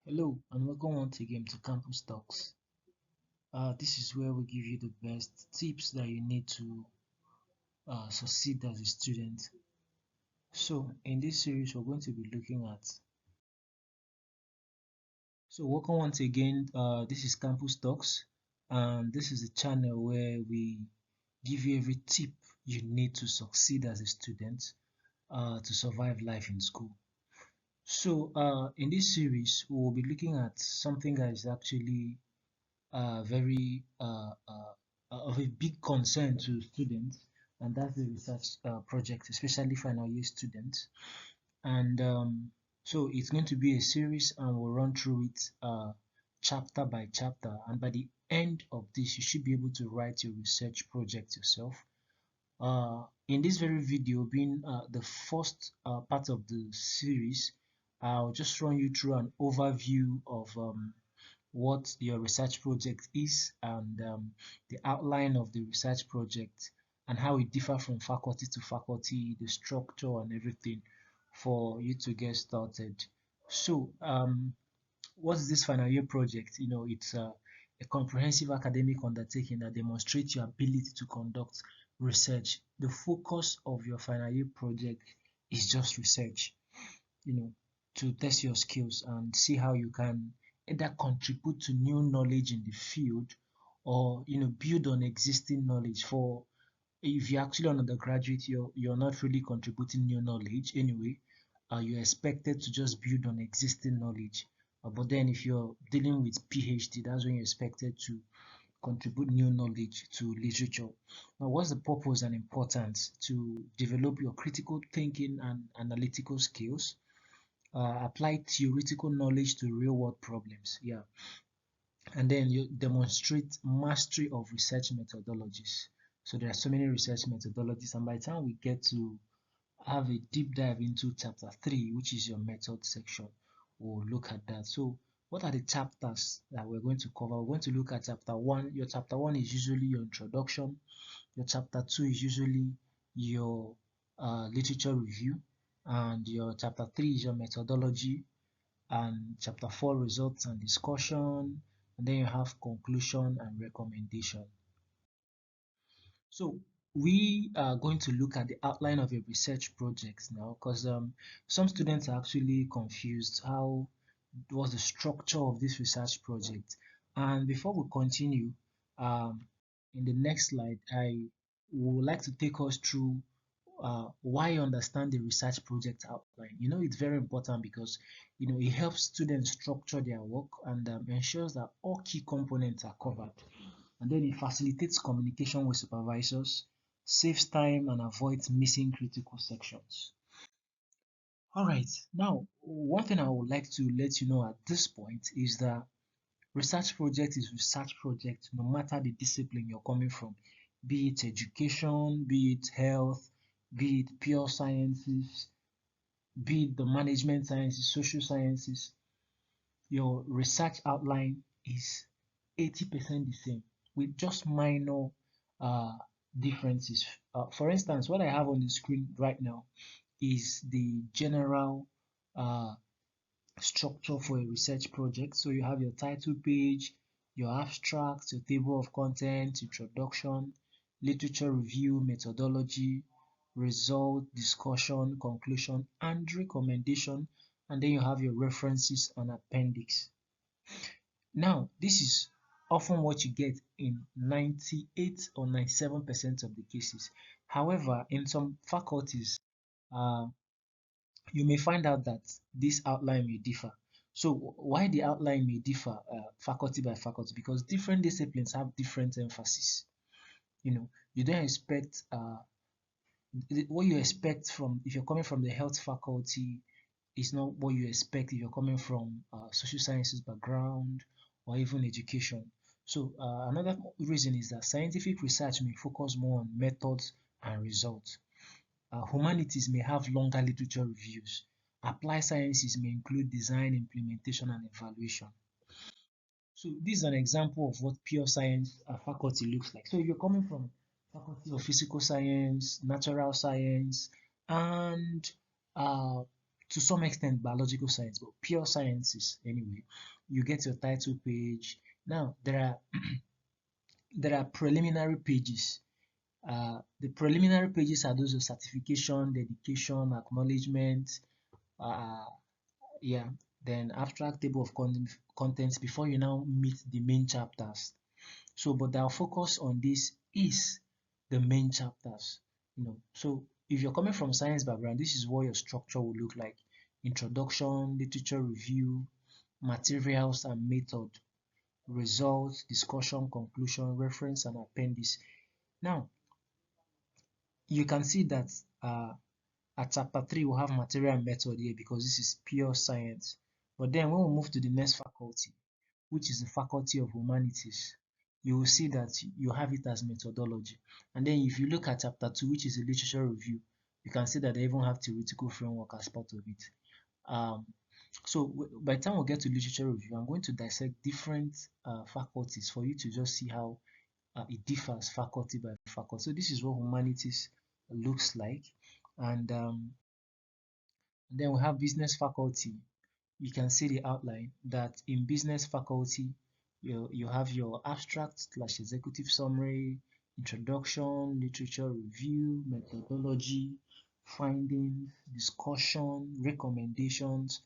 Hello and welcome once again to Campus Talks. This is where we give you the best tips that you need to succeed as a student. So, in this series, we're going to be looking at. So, welcome once again. This is Campus Talks, and this is a channel where we give you every tip you need to succeed as a student to survive life in school. So, in this series, we will be looking at something that is actually very of a big concern to students, and that's the research project, especially final year students. And so it's going to be a series, and we'll run through it chapter by chapter. And by the end of this, you should be able to write your research project yourself. In this very video, being the first part of the series, I'll just run you through an overview of what your research project is and the outline of the research project and how it differs from faculty to faculty, the structure and everything for you to get started. So, what is this final year project? It's a comprehensive academic undertaking that demonstrates your ability to conduct research. The focus of your final year project is just research, you know, to test your skills and see how you can either contribute to new knowledge in the field or build on existing knowledge. For if you're actually an undergraduate, you're not really contributing new knowledge anyway. You're expected to just build on existing knowledge. But then if you're dealing with PhD, that's when you're expected to contribute new knowledge to literature. Now, what's the purpose and importance? To develop your critical thinking and analytical skills, apply theoretical knowledge to real world problems. Yeah. And then you demonstrate mastery of research methodologies. So there are so many research methodologies, and by the time we get to have a deep dive into chapter 3, which is your method section, we'll look at that. So what are the chapters that we're going to cover? We're going to look at chapter 1. Your chapter 1 is usually your introduction. Your chapter 2 is usually your literature review, and your chapter 3 is your methodology, and chapter 4 results and discussion, and then you have conclusion and recommendation. So we are going to look at the outline of a research project now, because some students are actually confused how was the structure of this research project. And before we continue, in the next slide, I would like to take us through why understand the research project outline. It's very important because it helps students structure their work and ensures that all key components are covered. And then it facilitates communication with supervisors, saves time, and avoids missing critical sections. All right, now one thing I would like to let you know at this point is that research project is research project no matter the discipline you're coming from, be it education, be it health, be it pure sciences, be it the management sciences, social sciences. Your research outline is 80% the same with just minor uh, differences. For instance, what I have on the screen right now is the general uh, structure for a research project. So you have your title page, your abstract, your table of contents, introduction, literature review, methodology, result, discussion, conclusion, and recommendation. And then you have your references and appendix. Now, this is often what you get in 98 or 97% of the cases. However, in some faculties, uh, you may find out that this outline may differ. So why the outline may differ faculty by faculty? Because different disciplines have different emphasis. You don't expect what you expect from if you're coming from the health faculty is not what you expect if you're coming from social sciences background or even education. So another reason is that scientific research may focus more on methods and results. Humanities may have longer literature reviews. Applied sciences may include design, implementation, and evaluation. So this is an example of what pure science faculty looks like. So if you're coming from faculty of physical science, natural science, and uh, to some extent biological science, but pure sciences anyway. You get your title page. Now there are there are preliminary pages. The preliminary pages are those of certification, dedication, acknowledgement, uh, yeah, then abstract table of contents before you now meet the main chapters. So, but our focus on this is the main chapters, So if you're coming from science background, this is what your structure will look like. Introduction, literature review, materials and method, results, discussion, conclusion, reference and appendix. Now, you can see that at chapter 3 we'll have material and method here because this is pure science. But then when we move to the next faculty, which is the Faculty of Humanities, you will see that you have it as methodology. And then if you look at chapter 2, which is a literature review, you can see that they even have theoretical framework as part of it. So by the time we get to literature review, I'm going to dissect different faculties for you to just see how it differs faculty by faculty. So this is what humanities looks like. And then we have business faculty. You can see the outline that in business faculty, you have your abstract / executive summary, introduction, literature review, methodology, findings, discussion, recommendations,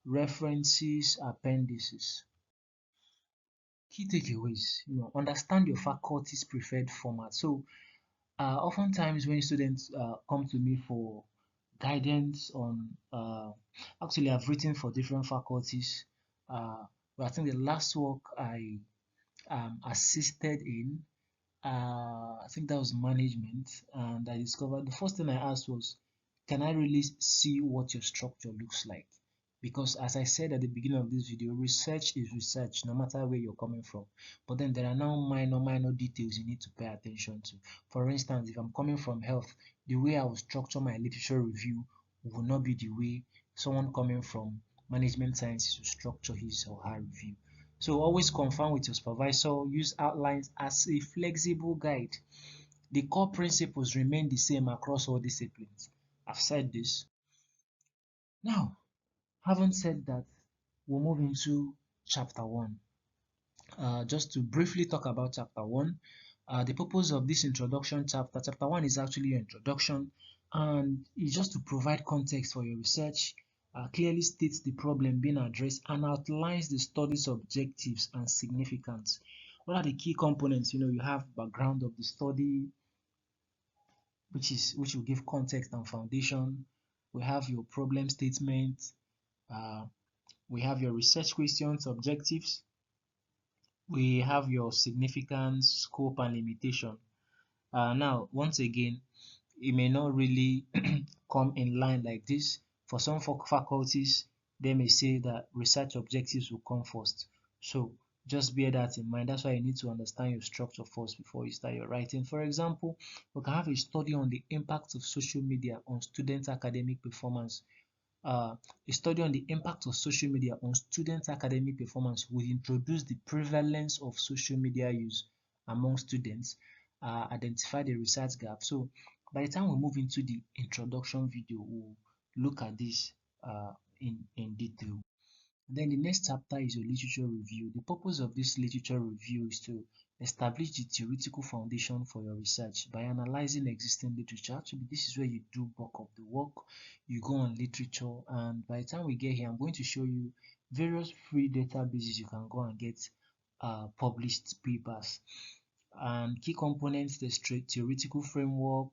references, appendices. Key takeaways, understand your faculty's preferred format. So oftentimes when students come to me for guidance on, actually I've written for different faculties, but I think the last work I assisted in, I think that was management, and I discovered the first thing I asked was, can I really see what your structure looks like? Because as I said at the beginning of this video, research is research no matter where you're coming from. But then there are now minor details you need to pay attention to. For instance, if I'm coming from health, the way I will structure my literature review will not be the way someone coming from management sciences will structure his or her review. So always confirm with your supervisor, use outlines as a flexible guide. The core principles remain the same across all disciplines. I've said this. Now, having said that, we'll move into chapter 1. Just to briefly talk about chapter 1, the purpose of this introduction chapter 1 is actually your introduction, and it's just to provide context for your research, clearly states the problem being addressed, and outlines the study's objectives and significance. What are the key components? You have background of the study, which will give context and foundation. We have your problem statement. We have your research questions, objectives. We have your significance, scope, and limitation. Now, once again, it may not really come in line like this. For some faculties, they may say that research objectives will come first. So just bear that in mind. That's why you need to understand your structure first before you start your writing. For example, we can have a study on the impact of social media on students' academic performance. A study on the impact of social media on students' academic performance will introduce the prevalence of social media use among students, identify the research gap. So by the time we move into the introduction video, we'll look at this in detail. Then the next chapter is your literature review. The purpose of this literature review is to establish the theoretical foundation for your research by analyzing existing literature. Actually, this is where you do bulk of the work. You go on literature, and by the time we get here, I'm going to show you various free databases you can go and get published papers. And key components, there's theoretical framework,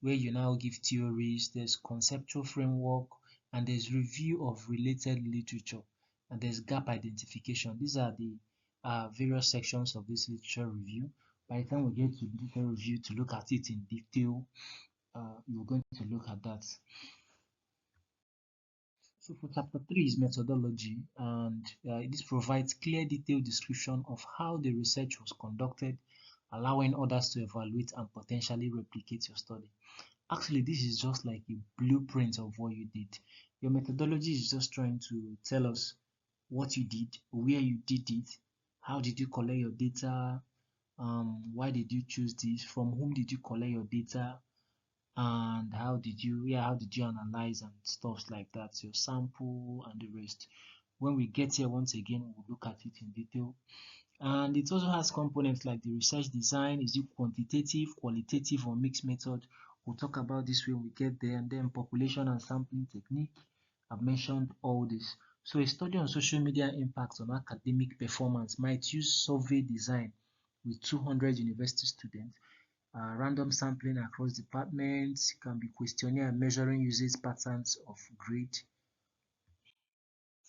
where you now give theories, there's conceptual framework, and there's review of related literature, and there's gap identification. These are the various sections of this literature review. By the time we get to literature review to look at it in detail, you're going to look at that. So for chapter 3 is methodology, and this provides clear detailed description of how the research was conducted, allowing others to evaluate and potentially replicate your study. Actually, this is just like a blueprint of what you did. Your methodology is just trying to tell us what you did, where you did it, how did you collect your data, why did you choose this, from whom did you collect your data, and how did you analyze and stuff like that, your sample and the rest. When we get here, once again, we'll look at it in detail. And it also has components like the research design. Is it quantitative, qualitative, or mixed method? We'll talk about this when we get there. And then population and sampling technique. I've mentioned all this. So a study on social media impacts on academic performance might use survey design with 200 university students, random sampling across departments. It can be questionnaire measuring usage patterns of grade.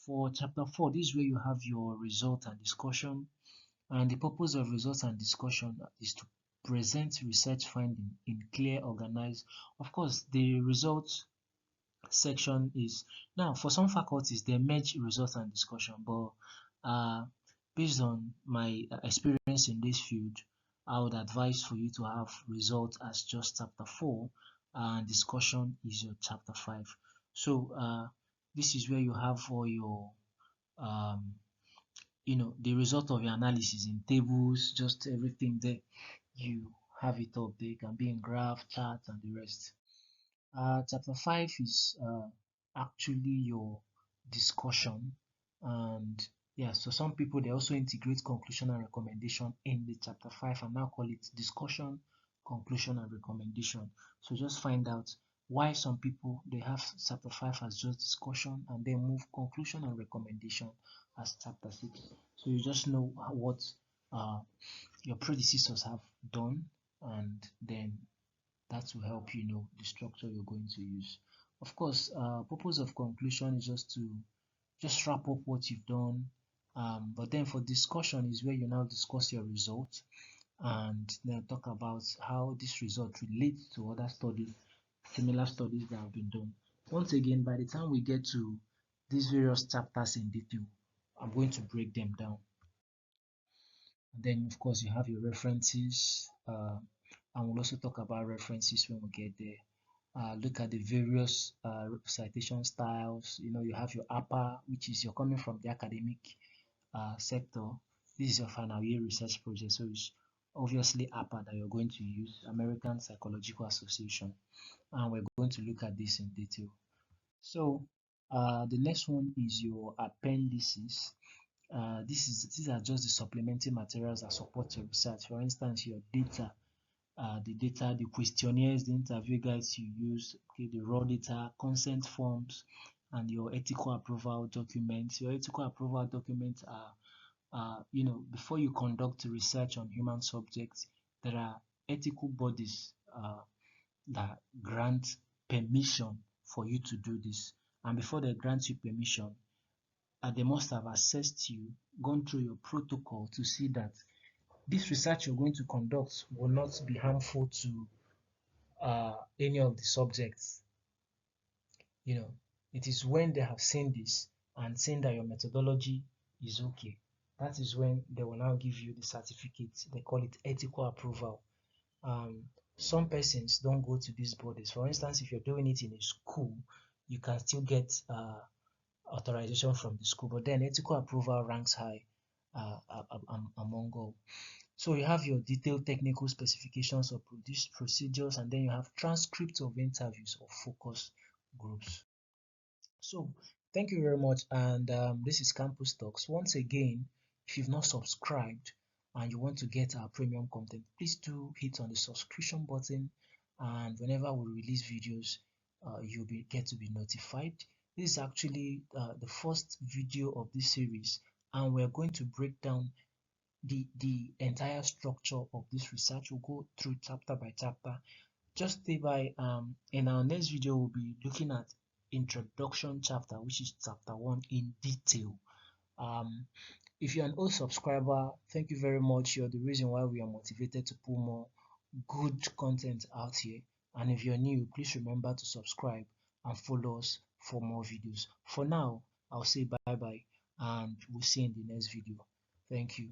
For chapter 4, this is where you have your result and discussion. And the purpose of results and discussion is to present research finding in clear, organized. Of course, the results section is now for some faculties they merge results and discussion, but based on my experience in this field, I would advise for you to have results as just chapter 4 and discussion is your chapter 5. So this is where you have all your um, the result of your analysis in tables, just everything there. You have it up there. It can be in graph, chart, and the rest. Chapter 5 is actually your discussion, and yeah, so some people they also integrate conclusion and recommendation in the chapter 5 and now call it discussion, conclusion, and recommendation. So just find out why some people they have chapter 5 as just discussion and then move conclusion and recommendation as chapter 6. So you just know what uh, your predecessors have done, and then that will help you know the structure you're going to use. Of course, purpose of conclusion is just to just wrap up what you've done. But then for discussion is where you now discuss your results and then talk about how this result relates to other studies, similar studies that have been done. Once again, by the time we get to these various chapters in detail, I'm going to break them down. And then, of course, you have your references, and we'll also talk about references when we get there. Look at the various citation styles. You have your APA, which is you're coming from the academic sector. This is your final year research project, so it's obviously APA that you're going to use, American Psychological Association, and we're going to look at this in detail. So the next one is your appendices. These are just the supplementary materials that support your research. For instance, your data, the questionnaires, the interview guides you use, okay, the raw data, consent forms, and your ethical approval documents. Your ethical approval documents are, before you conduct research on human subjects, there are ethical bodies that grant permission for you to do this. And before they grant you permission, they must have assessed you, gone through your protocol to see that this research you're going to conduct will not be harmful to any of the subjects. It is when they have seen this and seen that your methodology is okay, that is when they will now give you the certificate. They call it ethical approval. Some persons don't go to these bodies. For instance, if you're doing it in a school, you can still get authorization from the school, but then ethical approval ranks high among all. So you have your detailed technical specifications of procedures, and then you have transcripts of interviews or focus groups. So thank you very much, and this is Campus Talks. Once again, if you've not subscribed and you want to get our premium content, please do hit on the subscription button, and whenever we release videos, you'll get to be notified. This is actually the first video of this series, and we're going to break down the entire structure of this research. We'll go through chapter by chapter. Just stay by. In our next video, we'll be looking at introduction chapter, which is chapter 1 in detail. If you're an old subscriber, thank you very much. You're the reason why we are motivated to put more good content out here. And if you're new, please remember to subscribe and follow us for more videos. For now, I'll say bye bye and we'll see you in the next video. Thank you.